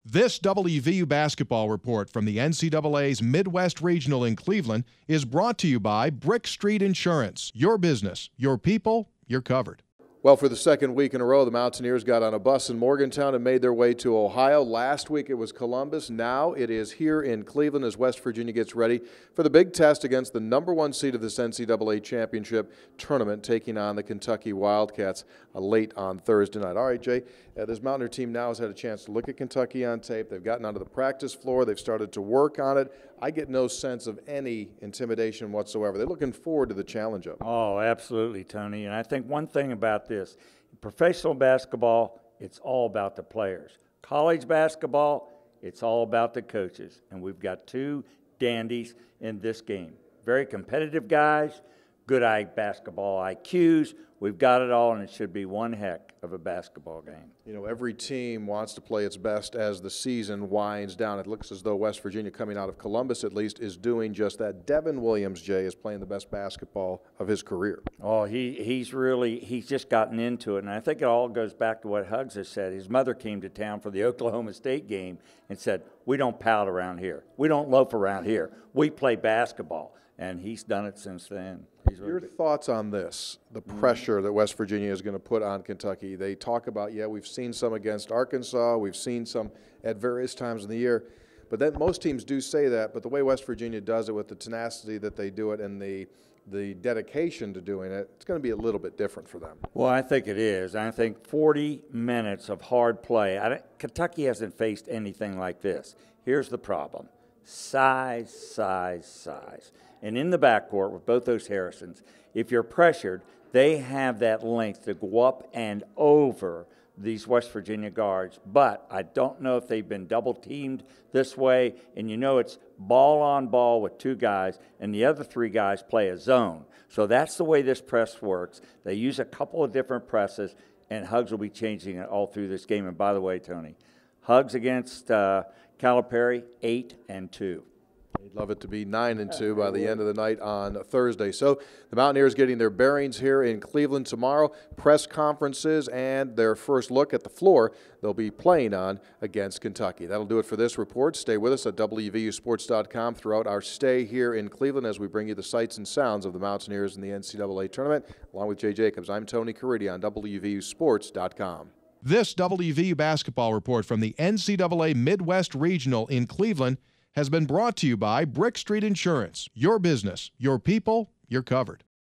This WVU basketball report from the NCAA's Midwest Regional in Cleveland is brought to you by BricktStreet Insurance. Your business, your people, you're covered. Well, for the second week in a row, the Mountaineers got on a bus in Morgantown and made their way to Ohio. Last week it was Columbus. Now it is here in Cleveland as West Virginia gets ready for the big test against the #1 seed of this NCAA championship tournament, taking on the Kentucky Wildcats late on Thursday night. All right, Jay, this Mountaineer team now has had a chance to look at Kentucky on tape. They've gotten onto the practice floor. They've started to work on it. I get no sense of any intimidation whatsoever. They're looking forward to the challenge of it. Oh, absolutely, Tony. And I think one thing about this, professional basketball, it's all about the players. College basketball, it's all about the coaches. And we've got two dandies in this game. Very competitive guys, good basketball IQs. We've got it all, and it should be one heck of a basketball game. You know, every team wants to play its best as the season winds down. It looks as though West Virginia, coming out of Columbus at least, is doing just that. Devin Williams, Jay, is playing the best basketball of his career. Oh, he's just gotten into it, and I think it all goes back to what Huggs has said. His mother came to town for the Oklahoma State game and said, "We don't pout around here. We don't loaf around here. We play basketball." And he's done it since then. Your thoughts on this, the pressure that West Virginia is going to put on Kentucky? They talk about, yeah, we've seen some against Arkansas, we've seen some at various times in the year, but then most teams do say that, but the way West Virginia does it with the tenacity that they do it and the dedication to doing it, it's going to be a little bit different for them. Well, I think it is. I think 40 minutes of hard play. Kentucky hasn't faced anything like this. Here's the problem. Size, size, size. And in the backcourt with both those Harrisons, if you're pressured, they have that length to go up and over these West Virginia guards. But I don't know if they've been double-teamed this way. And you know it's ball on ball with two guys, and the other three guys play a zone. So that's the way this press works. They use a couple of different presses, and Huggs will be changing it all through this game. And by the way, Tony, Huggs against Calipari, 8-2. He'd love it to be 9-2 by the end of the night on Thursday. So the Mountaineers getting their bearings here in Cleveland tomorrow. Press conferences and their first look at the floor they'll be playing on against Kentucky. That'll do it for this report. Stay with us at WVUsports.com throughout our stay here in Cleveland as we bring you the sights and sounds of the Mountaineers in the NCAA tournament. Along with Jay Jacobs, I'm Tony Caridi on WVUsports.com. This WVU basketball report from the NCAA Midwest Regional in Cleveland has been brought to you by BricktStreet Insurance. Your business, your people, you're covered.